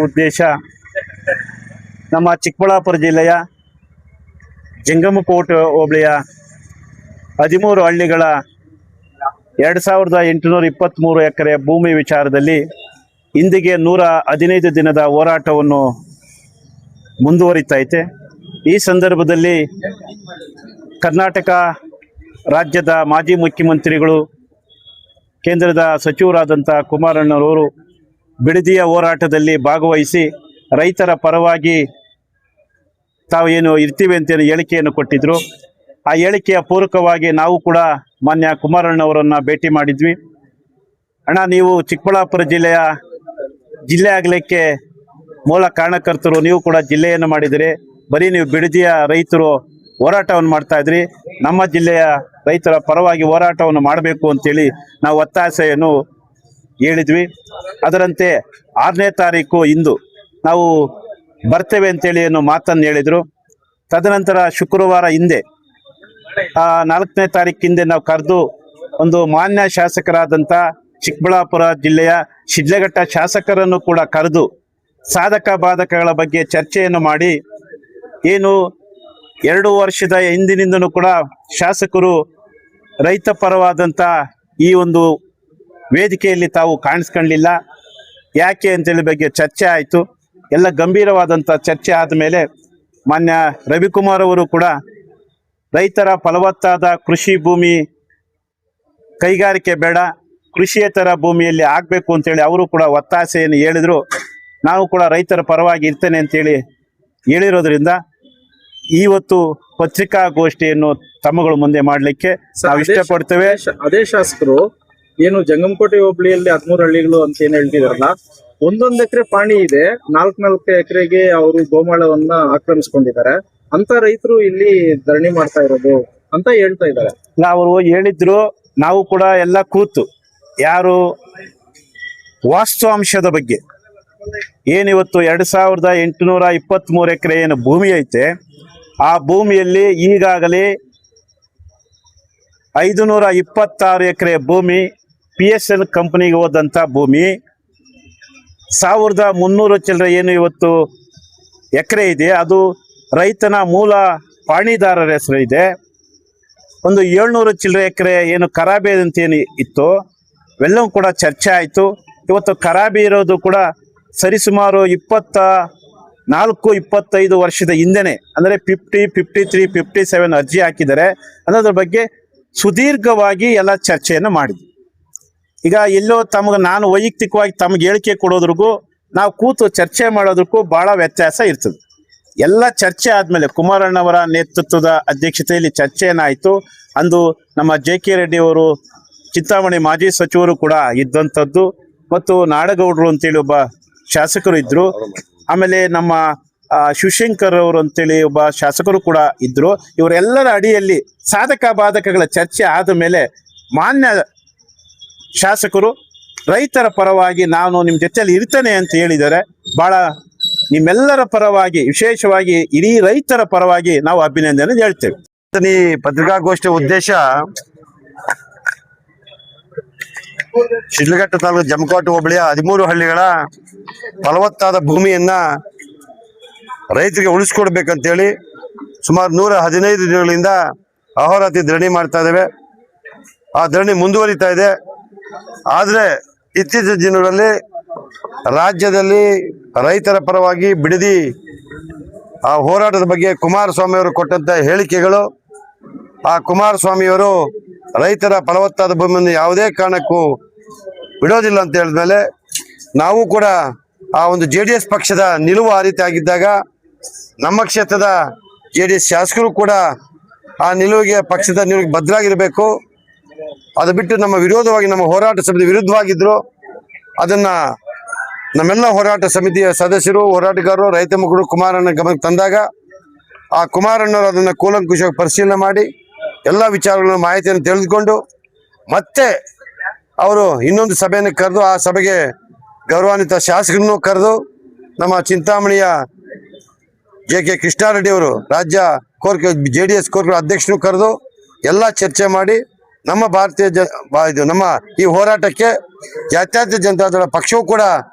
ಉದ್ದೇಶ ನಮ್ಮ ಚಿಕ್ಕಬಳ್ಳಾಪುರ ಜಿಲ್ಲೆಯ ಜಂಗಮಕೋಟೆ ಹೋಬಳಿಯ 13 ಹಳ್ಳಿಗಳ 2823 ಎಕರೆ ಭೂಮಿ ವಿಚಾರದಲ್ಲಿ ಇಂದಿಗೆ 115 ದಿನದ ಹೋರಾಟವನ್ನು ಮುಂದುವರಿತೈತೆ. ಈ ಸಂದರ್ಭದಲ್ಲಿ ಕರ್ನಾಟಕ ರಾಜ್ಯದ ಮಾಜಿ ಮುಖ್ಯಮಂತ್ರಿಗಳು, ಕೇಂದ್ರದ ಸಚಿವರಾದಂಥ ಕುಮಾರಣ್ಣನವರು ಬಿಡದಿಯ ಹೋರಾಟದಲ್ಲಿ ಭಾಗವಹಿಸಿ ರೈತರ ಪರವಾಗಿ ತಾವು ಏನು ಇರ್ತೀವಿ ಅಂತ ಹೇಳಿಕೆಯನ್ನು ಕೊಟ್ಟಿದ್ದರು. ಆ ಹೇಳಿಕೆಯ ಪೂರಕವಾಗಿ ನಾವು ಕೂಡ ಮಾನ್ಯ ಕುಮಾರಣ್ಣವರನ್ನು ಭೇಟಿ ಮಾಡಿದ್ವಿ. ಅಣ್ಣ, ನೀವು ಚಿಕ್ಕಬಳ್ಳಾಪುರ ಜಿಲ್ಲೆ ಆಗಲಿಕ್ಕೆ ಮೂಲ ಕಾರಣಕರ್ತರು, ನೀವು ಕೂಡ ಜಿಲ್ಲೆಯನ್ನು ಮಾಡಿದಿರಿ. ಬರೀ ನೀವು ಬಿಡದಿಯ ರೈತರು ಹೋರಾಟವನ್ನು ಮಾಡ್ತಾಯಿದ್ರಿ, ನಮ್ಮ ಜಿಲ್ಲೆಯ ರೈತರ ಪರವಾಗಿ ಹೋರಾಟವನ್ನು ಮಾಡಬೇಕು ಅಂತೇಳಿ ನಾವು ಒತ್ತಾಸೆಯನ್ನು ಹೇಳಿದ್ವಿ. ಅದರಂತೆ 6ನೇ ತಾರೀಕು ಇಂದು ನಾವು ಬರ್ತೇವೆ ಅಂತೇಳಿ ಏನು ಮಾತನ್ನು ಹೇಳಿದರು. ತದನಂತರ ಶುಕ್ರವಾರ ಹಿಂದೆ 4ನೇ ತಾರೀಕಿಂದೆ ನಾವು ಕರೆದು ಒಂದು ಮಾನ್ಯ ಶಾಸಕರಾದಂಥ ಚಿಕ್ಕಬಳ್ಳಾಪುರ ಜಿಲ್ಲೆಯ ಶಿಡ್ಲಘಟ್ಟ ಶಾಸಕರನ್ನು ಕೂಡ ಕರೆದು ಸಾಧಕ ಬಾಧಕಗಳ ಬಗ್ಗೆ ಚರ್ಚೆಯನ್ನು ಮಾಡಿ, ಏನು 2 ವರ್ಷದ ಹಿಂದಿನಿಂದನೂ ಕೂಡ ಶಾಸಕರು ರೈತ ಪರವಾದಂಥ ಈ ಒಂದು ವೇದಿಕೆಯಲ್ಲಿ ತಾವು ಕಾಣಿಸ್ಕೊಳ್ಳಲಿಲ್ಲ, ಯಾಕೆ ಅಂತೇಳಿ ಬಗ್ಗೆ ಚರ್ಚೆ ಆಯಿತು. ಎಲ್ಲ ಗಂಭೀರವಾದಂಥ ಚರ್ಚೆ ಆದಮೇಲೆ ಮಾನ್ಯ ರವಿಕುಮಾರ್ ಅವರು ಕೂಡ ರೈತರ ಫಲವತ್ತಾದ ಕೃಷಿ ಭೂಮಿ ಕೈಗಾರಿಕೆ ಬೇಡ, ಕೃಷಿಯೇತರ ಭೂಮಿಯಲ್ಲಿ ಆಗಬೇಕು ಅಂತೇಳಿ ಅವರು ಕೂಡ ಒತ್ತಾಸೆಯನ್ನು ಹೇಳಿದರು. ನಾವು ಕೂಡ ರೈತರ ಪರವಾಗಿ ಇರ್ತೇನೆ ಅಂತೇಳಿ ಹೇಳಿರೋದ್ರಿಂದ ಇವತ್ತು ಪತ್ರಿಕಾಗೋಷ್ಠಿಯನ್ನು ತಮ್ಮಗಳ ಮುಂದೆ ಮಾಡಲಿಕ್ಕೆ ನಾವು ಇಷ್ಟಪಡ್ತೇವೆ. ಅದೇ ಶಾಸಕರು ಏನು ಜಂಗಮಕೋಟೆ ಹೋಬಳಿಯಲ್ಲಿ 13 ಹಳ್ಳಿಗಳು ಅಂತ ಏನ್ ಹೇಳ್ತಿದಾರಲ್ಲ, 1 ಎಕರೆ ಪಾಣಿ ಇದೆ, 4 ಎಕರೆಗೆ ಅವರು ಗೋಮಾಳವನ್ನ ಆಕ್ರಮಿಸ್ಕೊಂಡಿದ್ದಾರೆ ಅಂತ ರೈತರು ಇಲ್ಲಿ ಧರಣಿ ಮಾಡ್ತಾ ಇರೋದು ಅಂತ ಹೇಳ್ತಾ ಇದ್ದಾರೆ. ಅವರು ಹೇಳಿದ್ರು, ನಾವು ಕೂಡ ಎಲ್ಲ ಕೂತು ಯಾರು ವಾಸ್ತವಾಂಶದ ಬಗ್ಗೆ ಏನಿವತ್ತು 2823 ಎಕರೆ ಏನು ಭೂಮಿ ಐತೆ, ಆ ಭೂಮಿಯಲ್ಲಿ ಈಗಾಗಲೇ 526 ಎಕರೆ ಭೂಮಿ PSL ಕಂಪನಿಗೆ ಹೋದಂಥ ಭೂಮಿ, 1300 ಚಿಲ್ಲರೆ ಏನು ಇವತ್ತು ಎಕರೆ ಇದೆ ಅದು ರೈತನ ಮೂಲ ಪಾಣಿದಾರರ ಹೆಸರು ಇದೆ. ಒಂದು 700 ಚಿಲ್ಲರೆ ಎಕರೆ ಏನು ಖರಾಬಿ ಅಂತ ಏನು ಇತ್ತು ಇವೆಲ್ಲವೂ ಕೂಡ ಚರ್ಚೆ ಆಯಿತು. ಇವತ್ತು ಖರಾಬಿ ಇರೋದು ಕೂಡ ಸರಿಸುಮಾರು 24-25 ವರ್ಷದ ಹಿಂದೆನೇ, ಅಂದರೆ 50, 53, 57 ಅರ್ಜಿ ಹಾಕಿದ್ದಾರೆ ಅನ್ನೋದ್ರ ಬಗ್ಗೆ ಸುದೀರ್ಘವಾಗಿ ಎಲ್ಲ ಚರ್ಚೆಯನ್ನು ಮಾಡಿದ್ವಿ. ಈಗ ಎಲ್ಲೋ ನಾನು ವೈಯಕ್ತಿಕವಾಗಿ ತಮಗೆ ಹೇಳಿಕೆ ಕೊಡೋದ್ರಿಗೂ ನಾವು ಕೂತು ಚರ್ಚೆ ಮಾಡೋದಕ್ಕೂ ಭಾಳ ವ್ಯತ್ಯಾಸ ಇರ್ತದೆ. ಎಲ್ಲ ಚರ್ಚೆ ಆದಮೇಲೆ ಕುಮಾರಣ್ಣವರ ನೇತೃತ್ವದ ಅಧ್ಯಕ್ಷತೆಯಲ್ಲಿ ಚರ್ಚೆಯನ್ನಾಯಿತು. ಅಂದು ನಮ್ಮ JK ರೆಡ್ಡಿ ಅವರು, ಚಿಂತಾಮಣಿ ಮಾಜಿ ಸಚಿವರು ಕೂಡ ಇದ್ದಂಥದ್ದು, ಮತ್ತು ನಾಡಗೌಡರು ಅಂತೇಳಿ ಒಬ್ಬ ಶಾಸಕರು ಇದ್ದರು. ಆಮೇಲೆ ನಮ್ಮ ಶಿವಶಂಕರ್ ಅವರು ಅಂತೇಳಿ ಒಬ್ಬ ಶಾಸಕರು ಕೂಡ ಇದ್ದರು. ಇವರೆಲ್ಲರ ಅಡಿಯಲ್ಲಿ ಸಾಧಕ ಬಾಧಕಗಳ ಚರ್ಚೆ ಆದ ಮೇಲೆ ಮಾನ್ಯ ಶಾಸಕರು ರೈತರ ಪರವಾಗಿ ನಾನು ನಿಮ್ಮ ಜೊತೆಯಲ್ಲಿ ಇರ್ತೇನೆ ಅಂತ ಹೇಳಿದ್ದಾರೆ. ಭಾಳ ನಿಮ್ಮೆಲ್ಲರ ಪರವಾಗಿ, ವಿಶೇಷವಾಗಿ ಇಡೀ ರೈತರ ಪರವಾಗಿ ನಾವು ಅಭಿನಂದನೆ ಹೇಳ್ತೇವೆ. ಈ ಪತ್ರಿಕಾಗೋಷ್ಠಿಯ ಉದ್ದೇಶ ಶಿಡ್ಲಘಟ್ಟ ತಾಲೂಕು ಜಮಕೋಟೆ ಹೋಬಳಿಯ 13 ಹಳ್ಳಿಗಳ ಫಲವತ್ತಾದ ಭೂಮಿಯನ್ನ ರೈತರಿಗೆ ಉಳಿಸ್ಕೊಡ್ಬೇಕಂತೇಳಿ ಸುಮಾರು 115 ದಿನಗಳಿಂದ ಅಹೋರಾತ್ರಿ ಧರಣಿ ಮಾಡ್ತಾ ಇದ್ದೇವೆ. ಆ ಧರಣಿ ಮುಂದುವರಿತಾ ಇದೆ. ಆದರೆ ಇತ್ತೀಚಿನ ದಿನಗಳಲ್ಲಿ ರಾಜ್ಯದಲ್ಲಿ ರೈತರ ಪರವಾಗಿ ಬಿಡದಿ ಆ ಹೋರಾಟದ ಬಗ್ಗೆ ಕುಮಾರಸ್ವಾಮಿ ಅವರು ಕೊಟ್ಟಂತ ಹೇಳಿಕೆಗಳು, ಆ ಕುಮಾರಸ್ವಾಮಿಯವರು ರೈತರ ಫಲವತ್ತಾದ ಭೂಮಿಯನ್ನು ಯಾವುದೇ ಕಾರಣಕ್ಕೂ ಬಿಡೋದಿಲ್ಲ ಅಂತ ಹೇಳಿದ್ಮೇಲೆ ನಾವು ಕೂಡ ಆ ಒಂದು JDS ಪಕ್ಷದ ನಿಲುವು ಆ ರೀತಿ ಆಗಿದ್ದಾಗ ನಮ್ಮ ಕ್ಷೇತ್ರದ JDS ಶಾಸಕರು ಕೂಡ ಆ ನಿಲುವಿಗೆ, ಪಕ್ಷದ ನಿಲುವಿಗೆ ಬದ್ಧರಾಗಿರಬೇಕು. ಅದು ಬಿಟ್ಟು ನಮ್ಮ ವಿರೋಧವಾಗಿ, ನಮ್ಮ ಹೋರಾಟ ಸಮಿತಿ ವಿರುದ್ಧವಾಗಿದ್ದರು. ಅದನ್ನು ನಮ್ಮೆಲ್ಲ ಹೋರಾಟ ಸಮಿತಿಯ ಸದಸ್ಯರು, ಹೋರಾಟಗಾರರು, ರೈತ ಮುಖಂಡರು ಕುಮಾರಣ್ಣ ಗಮನಕ್ಕೆ ತಂದಾಗ ಆ ಕುಮಾರಣ್ಣವರು ಅದನ್ನು ಕೂಲಂಕುಷವಾಗಿ ಪರಿಶೀಲನೆ ಮಾಡಿ ಎಲ್ಲ ವಿಚಾರಗಳನ್ನು ಮಾಹಿತಿಯನ್ನು ತಿಳಿದುಕೊಂಡು ಮತ್ತೆ ಅವರು ಇನ್ನೊಂದು ಸಭೆಯನ್ನು ಕರೆದು, ಆ ಸಭೆಗೆ ಗೌರವಾನ್ವಿತ ಶಾಸಕರನ್ನು ಕರೆದು ನಮ್ಮ ಚಿಂತಾಮಣಿಯ JK ಕೃಷ್ಣಾರೆಡ್ಡಿ ಅವರು ರಾಜ್ಯ JDS ಕೋರ್ ಅಧ್ಯಕ್ಷರು ಕರೆದು ಎಲ್ಲ ಚರ್ಚೆ ಮಾಡಿ ನಮ್ಮ ನಮ್ಮ ಈ ಹೋರಾಟಕ್ಕೆ ಜಾತ್ಯತೀತ ಜನತಾದಳ ಪಕ್ಷವೂ ಕೂಡ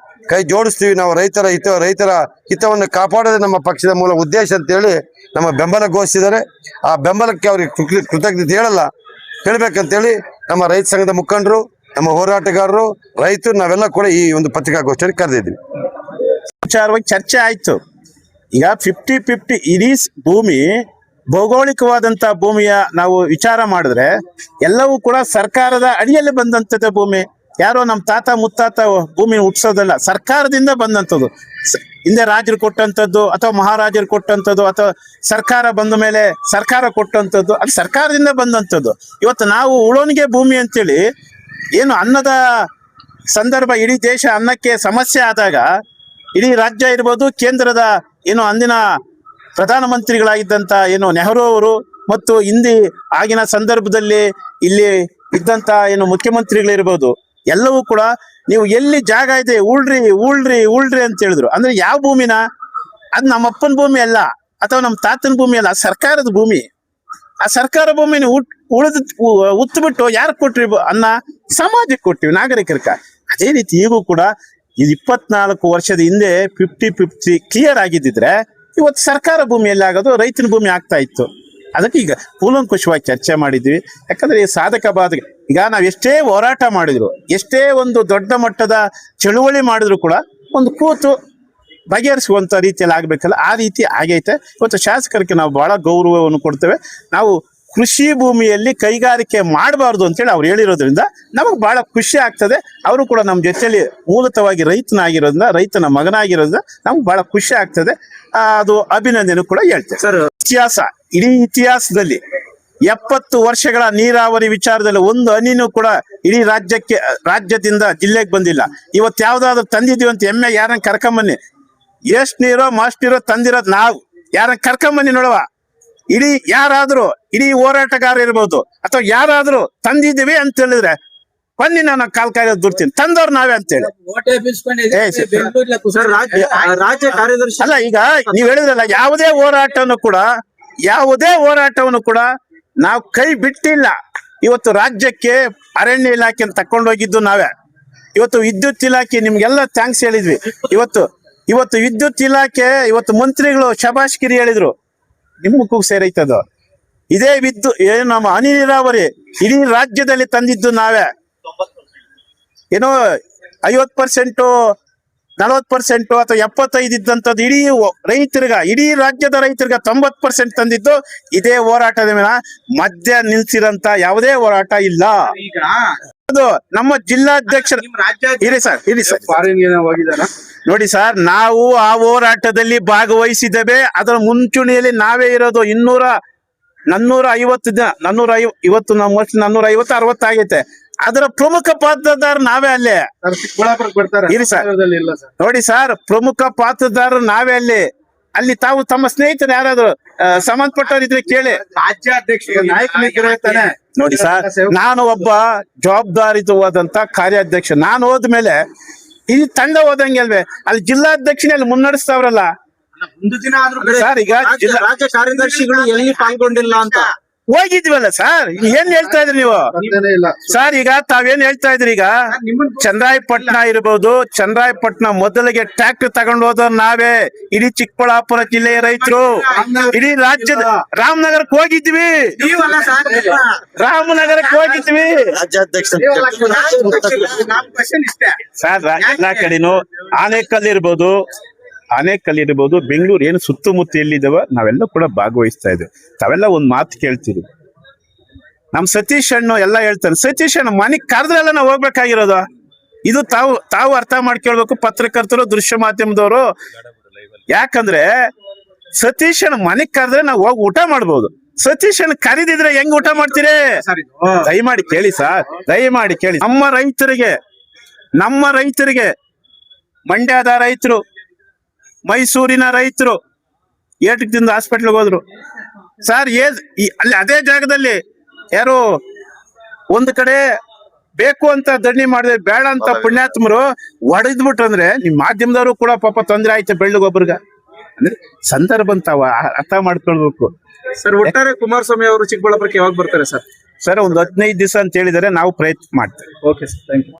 ಕೈ ಜೋಡಿಸ್ತೀವಿ. ನಾವು ರೈತರ ಹಿತವನ್ನು ಕಾಪಾಡೋದೇ ನಮ್ಮ ಪಕ್ಷದ ಮೂಲ ಉದ್ದೇಶ ಅಂತೇಳಿ ನಮ್ಮ ಬೆಂಬಲ ಘೋಷಿಸಿದ್ದಾರೆ. ಆ ಬೆಂಬಲಕ್ಕೆ ಅವ್ರಿಗೆ ಕೃತಜ್ಞತೆ ಹೇಳ್ಬೇಕಂತೇಳಿ ನಮ್ಮ ರೈತ ಸಂಘದ ಮುಖಂಡರು, ನಮ್ಮ ಹೋರಾಟಗಾರರು, ರೈತರು ನಾವೆಲ್ಲ ಕೂಡ ಈ ಒಂದು ಪತ್ರಿಕಾಗೋಷ್ಠಿಯಲ್ಲಿ ಕರೆದಿದ್ವಿ. ವಿಚಾರವಾಗಿ ಚರ್ಚೆ ಆಯ್ತು. ಈಗ 50-50 ಇಡೀ ಭೂಮಿ ಭೌಗೋಳಿಕವಾದಂತ ಭೂಮಿಯ ನಾವು ವಿಚಾರ ಮಾಡಿದ್ರೆ ಎಲ್ಲವೂ ಕೂಡ ಸರ್ಕಾರದ ಅಡಿಯಲ್ಲಿ ಬಂದಂತದ ಭೂಮಿ. ಯಾರೋ ನಮ್ಮ ತಾತ ಮುತ್ತಾತ ಭೂಮಿ ಹುಟ್ಸೋದಲ್ಲ, ಸರ್ಕಾರದಿಂದ ಬಂದಂಥದ್ದು. ಹಿಂದೆ ರಾಜರು ಕೊಟ್ಟಂಥದ್ದು ಅಥವಾ ಮಹಾರಾಜರು ಕೊಟ್ಟಂಥದ್ದು ಅಥವಾ ಸರ್ಕಾರ ಬಂದ ಮೇಲೆ ಸರ್ಕಾರ ಕೊಟ್ಟಂಥದ್ದು, ಅದು ಸರ್ಕಾರದಿಂದ ಬಂದಂಥದ್ದು. ಇವತ್ತು ನಾವು ಉಳೋನಿಗೆ ಭೂಮಿ ಅಂತೇಳಿ ಏನು ಅನ್ನದ ಸಂದರ್ಭ, ಇಡೀ ದೇಶ ಅನ್ನಕ್ಕೆ ಸಮಸ್ಯೆ ಆದಾಗ ಇಡೀ ರಾಜ್ಯ ಇರ್ಬೋದು, ಕೇಂದ್ರದ ಏನು ಅಂದಿನ ಪ್ರಧಾನಮಂತ್ರಿಗಳಾಗಿದ್ದಂಥ ಏನು ನೆಹರು ಅವರು ಮತ್ತು ಆಗಿನ ಸಂದರ್ಭದಲ್ಲಿ ಇಲ್ಲಿ ಇದ್ದಂಥ ಏನು ಮುಖ್ಯಮಂತ್ರಿಗಳಿರ್ಬೋದು, ಎಲ್ಲವೂ ಕೂಡ ನೀವು ಎಲ್ಲಿ ಜಾಗ ಇದೆ ಉಳ್ರಿ ಅಂತ ಹೇಳಿದ್ರು. ಅಂದ್ರೆ ಯಾವ ಭೂಮಿನ? ಅದು ನಮ್ಮ ಅಪ್ಪನ ಭೂಮಿ ಅಲ್ಲ ಅಥವಾ ನಮ್ಮ ತಾತನ ಭೂಮಿ ಅಲ್ಲ, ಸರ್ಕಾರದ ಭೂಮಿ. ಆ ಸರ್ಕಾರ ಭೂಮಿನ ಉತ್ಬಿಟ್ಟು ಯಾರು ಕೊಟ್ರಿ ಅನ್ನ? ಸಮಾಜಕ್ಕೆ ಕೊಟ್ಟಿವಿ, ನಾಗರಿಕರಿಗೆ. ಅದೇ ರೀತಿ ಈಗೂ ಕೂಡ ಇದು 24 ವರ್ಷದ ಹಿಂದೆ 50-50 ಕ್ಲಿಯರ್ ಆಗಿದ್ದಿದ್ರೆ ಇವತ್ತು ಸರ್ಕಾರ ಭೂಮಿಯಲ್ಲಿ ಆಗೋದು ರೈತನ ಭೂಮಿ ಆಗ್ತಾ ಇತ್ತು. ಅದಕ್ಕೆ ಈಗ ಕೂಲಂಕುಷವಾಗಿ ಚರ್ಚೆ ಮಾಡಿದ್ವಿ. ಯಾಕಂದ್ರೆ ಈ ಸಾಧಕ ಬಾಧಕ, ಈಗ ನಾವ್ ಎಷ್ಟೇ ಹೋರಾಟ ಮಾಡಿದ್ರು, ಎಷ್ಟೇ ಒಂದು ದೊಡ್ಡ ಮಟ್ಟದ ಚಳುವಳಿ ಮಾಡಿದ್ರು ಕೂಡ ಒಂದು ಕೂತು ಬಗೆಹರಿಸುವಂತ ರೀತಿಯಲ್ಲಿ ಆಗ್ಬೇಕಲ್ಲ, ಆ ರೀತಿ ಆಗೈತೆ. ಇವತ್ತು ಶಾಸಕರಿಗೆ ನಾವು ಬಹಳ ಗೌರವವನ್ನು ಕೊಡ್ತೇವೆ. ನಾವು ಕೃಷಿ ಭೂಮಿಯಲ್ಲಿ ಕೈಗಾರಿಕೆ ಮಾಡಬಾರ್ದು ಅಂತೇಳಿ ಅವ್ರು ಹೇಳಿರೋದ್ರಿಂದ ನಮಗೆ ಬಹಳ ಖುಷಿ ಆಗ್ತದೆ. ಅವರು ಕೂಡ ನಮ್ಮ ಜೊತೆಯಲ್ಲಿ ಮೂಲತವಾಗಿ ರೈತನಾಗಿರೋದ್ರಿಂದ, ರೈತನ ಮಗನಾಗಿರೋದ್ರಿಂದ ನಮ್ಗೆ ಬಹಳ ಖುಷಿ ಆಗ್ತದೆ. ಅದು ಅಭಿನಂದನೆ ಕೂಡ ಹೇಳ್ತೇವೆ. ಸರ್, ಇಡೀ ಇತಿಹಾಸದಲ್ಲಿ 70 ವರ್ಷಗಳ ನೀರಾವರಿ ವಿಚಾರದಲ್ಲಿ ಒಂದು ಹನಿನೂ ಕೂಡ ಇಡೀ ರಾಜ್ಯದಿಂದ ಜಿಲ್ಲೆಗೆ ಬಂದಿಲ್ಲ. ಇವತ್ತು ಯಾವ್ದಾದ್ರು ತಂದಿದೀವಿ ಅಂತ ಹೆಮ್ಮೆ ಯಾರನ್ನ ಕರ್ಕೊಂಬನ್ನಿ, ಎಷ್ಟ್ ನೀರೋ ಮಸ್ಟ್ ನೀರೋ ತಂದಿರೋದು ನಾವು, ಯಾರನ್ನ ಕರ್ಕೊಂಬನ್ನಿ ನೋಡುವ. ಇಡೀ ಹೋರಾಟಗಾರ ಇರ್ಬೋದು ಅಥವಾ ಯಾರಾದ್ರೂ ತಂದಿದ್ದೀವಿ ಅಂತ ಹೇಳಿದ್ರೆ ಬನ್ನಿ, ನಾನು ಕಾಲ್ ಕಾಯ್ದು ದುಡ್ತೀನಿ, ತಂದವ್ರು ನಾವೇ ಅಂತೇಳಿ. ರಾಜ್ಯ ಕಾರ್ಯದರ್ಶಿ ಅಲ್ಲ, ಈಗ ನೀವ್ ಹೇಳಿದ್ರಲ್ಲ, ಯಾವುದೇ ಹೋರಾಟವನ್ನು ಕೂಡ ನಾವು ಕೈ ಬಿಟ್ಟಿಲ್ಲ. ಇವತ್ತು ರಾಜ್ಯಕ್ಕೆ ಅರಣ್ಯ ಇಲಾಖೆ ತಕೊಂಡೋಗಿದ್ದು ನಾವೇ. ಇವತ್ತು ವಿದ್ಯುತ್ ಇಲಾಖೆ ನಿಮ್ಗೆಲ್ಲ ಥ್ಯಾಂಕ್ಸ್ ಹೇಳಿದ್ವಿ. ಇವತ್ತು ವಿದ್ಯುತ್ ಇಲಾಖೆ, ಇವತ್ತು ಮಂತ್ರಿಗಳು ಶಬಾಷ್ಗಿರಿ ಹೇಳಿದ್ರು, ನಿಮ್ಮಕ್ಕೂ ಸೇರೈತದು. ಇದೇ ಏನು ನಮ್ಮ ಹನಿ ನೀರಾವರಿ ಇಡೀ ರಾಜ್ಯದಲ್ಲಿ ತಂದಿದ್ದು ನಾವೇ. ಏನೋ 50%, 40% ಅಥವಾ 75 ಇದ್ದಂಥದ್ದು ಇಡೀ ರಾಜ್ಯದ ರೈತರಿಗೆ 90% ತಂದಿದ್ದು ಇದೇ ಹೋರಾಟದ ಮೇಲೆ. ಮಧ್ಯ ನಿಲ್ಸಿರಂತ ಯಾವುದೇ ಹೋರಾಟ ಇಲ್ಲ. ಅದು ನಮ್ಮ ಜಿಲ್ಲಾಧ್ಯಕ್ಷರು ಇರಿ ಸರ್ ನೋಡಿ ಸರ್, ನಾವು ಆ ಹೋರಾಟದಲ್ಲಿ ಭಾಗವಹಿಸಿದ್ದೇವೆ. ಅದರ ಮುಂಚೂಣಿಯಲ್ಲಿ ನಾವೇ ಇರೋದು. 450 ದಿನ, ಇವತ್ತು ನಮ್ಮ 450-60 ಆಗೈತೆ. ಅದರ ಪ್ರಮುಖ ಪಾತ್ರಧಾರ ನಾವೇ ಅಲ್ಲೇ. ಇರಿ ಸರ್ ನೋಡಿ ಸರ್, ಪ್ರಮುಖ ಪಾತ್ರಧಾರ ನಾವೇ ಅಲ್ಲಿ ತಾವು ತಮ್ಮ ಸ್ನೇಹಿತರು ಯಾರಾದ್ರು ಸಂಬಂಧಪಟ್ಟವ್ರು ಇದ್ರೆ ಕೇಳಿ. ರಾಜ್ಯಾಧ್ಯಕ್ಷ ನಾಯಕನಿರ್ತಾನೆ ನೋಡಿ ಸರ್, ನಾನು ಒಬ್ಬ ಜವಾಬ್ದಾರಿತವಾದಂತ ಕಾರ್ಯಾಧ್ಯಕ್ಷ. ನಾನು ಹೋದ್ಮೇಲೆ ಈ ತಂಡ ಹೋದಂಗೆ ಅಲ್ವೇ, ಅಲ್ಲಿ ಜಿಲ್ಲಾಧ್ಯಕ್ಷನಲ್ಲಿ ಮುನ್ನಡೆಸ್ತಾವ್ರಲ್ಲ. ಸರ್, ಈಗ ರಾಜ್ಯ ಕಾರ್ಯದರ್ಶಿಗಳು ಎಲ್ಲಿ ಪಾಲ್ಗೊಂಡಿಲ್ಲ ಅಂತ ಹೋಗಿದ್ವಲ್ಲ ಸರ್. ಏನ್ ಹೇಳ್ತಾ ಇದ್ರಿ ನೀವು ಸರ್? ಈಗ ತಾವೇನ್ ಹೇಳ್ತಾ ಇದ್ರಿ? ಈಗ ಚಂದ್ರಾಯಪಟ್ಟಣ ಇರ್ಬೋದು, ಚಂದ್ರಾಯಪಟ್ಟಣ ಮೊದಲಿಗೆ ಟ್ರ್ಯಾಕ್ಟರ್ ತಗೊಂಡು ಹೋದವ್ರು ನಾವೇ. ಇಡೀ ಚಿಕ್ಕಬಳ್ಳಾಪುರ ಜಿಲ್ಲೆಯ ರೈತರು, ಇಡೀ ರಾಜ್ಯದ ರಾಮನಗರಕ್ಕೆ ಹೋಗಿದ್ವಿ. ಸರ್, ಎಲ್ಲಾ ಕಡೆನೂ ಆನೇಕಲ್ ಇರ್ಬೋದು, ಬೆಂಗಳೂರು ಏನು ಸುತ್ತಮುತ್ತ ಎಲ್ಲಿದ್ದಾವ ನಾವೆಲ್ಲ ಕೂಡ ಭಾಗವಹಿಸ್ತಾ ಇದ್ದೇವೆ. ತಾವೆಲ್ಲ ಒಂದ್ ಮಾತು ಕೇಳ್ತೀರಿ. ನಮ್ ಸತೀಶ್ ಅಣ್ಣ ಎಲ್ಲ ಹೇಳ್ತಾನೆ, ಸತೀಶ್ ಅಣ್ಣ ಮನೆಗ್ ಕರೆದ್ರೆಲ್ಲ ನಾವು ಹೋಗ್ಬೇಕಾಗಿರೋದು. ಇದು ತಾವು ಅರ್ಥ ಮಾಡ್ಕೊಳ್ಬೇಕು, ಪತ್ರಕರ್ತರು, ದೃಶ್ಯ ಮಾಧ್ಯಮದವರು. ಯಾಕಂದ್ರೆ ಸತೀಶ್ ಅಣ್ಣ ಮನೆಗ್ ಕರೆದ್ರೆ ನಾವು ಹೋಗಿ ಊಟ ಮಾಡ್ಬೋದು. ಸತೀಶ್ ಅಣ್ಣ ಕರೀದಿದ್ರೆ ಹೆಂಗ್ ಊಟ ಮಾಡ್ತೀರಿ? ದಯಮಾಡಿ ಕೇಳಿ ಸರ್, ದಯಮಾಡಿ ಕೇಳಿ. ನಮ್ಮ ರೈತರಿಗೆ ಮಂಡ್ಯದ ರೈತರು, ಮೈಸೂರಿನ ರೈತರು ಏಟದಿಂದ ಹಾಸ್ಪಿಟ್ಲ್ಗೆ ಹೋದ್ರು ಸರ್. ಅಲ್ಲಿ ಅದೇ ಜಾಗದಲ್ಲಿ ಯಾರು ಒಂದು ಕಡೆ ಬೇಕು ಅಂತ ಧರಣಿ ಮಾಡಿದ್ರೆ, ಬೇಡ ಅಂತ ಪುಣ್ಯಾತ್ಮರು ಹೊಡೆದ್ಬಿಟ್ರಂದ್ರೆ ನಿಮ್ ಮಾಧ್ಯಮದವರು ಕೂಡ ಪಾಪ ತೊಂದರೆ ಆಯ್ತು ಬೆಳ್ಳಗೊಬ್ಬರಿಗೆ. ಅಂದ್ರೆ ಸಂದರ್ಭ ಅಂತ ಅರ್ಥ ಮಾಡ್ಕೊಳ್ಬೇಕು ಸರ್. ಒಟ್ಟಾರೆ ಕುಮಾರಸ್ವಾಮಿ ಅವರು ಚಿಕ್ಕಬಳ್ಳಾಪುರಕ್ಕೆ ಯಾವಾಗ ಬರ್ತಾರೆ ಸರ್? ಒಂದು 15 ದಿವಸ ಅಂತ ಹೇಳಿದರೆ ನಾವು ಪ್ರಯತ್ನ ಮಾಡ್ತೇವೆ. Okay sir, thank you.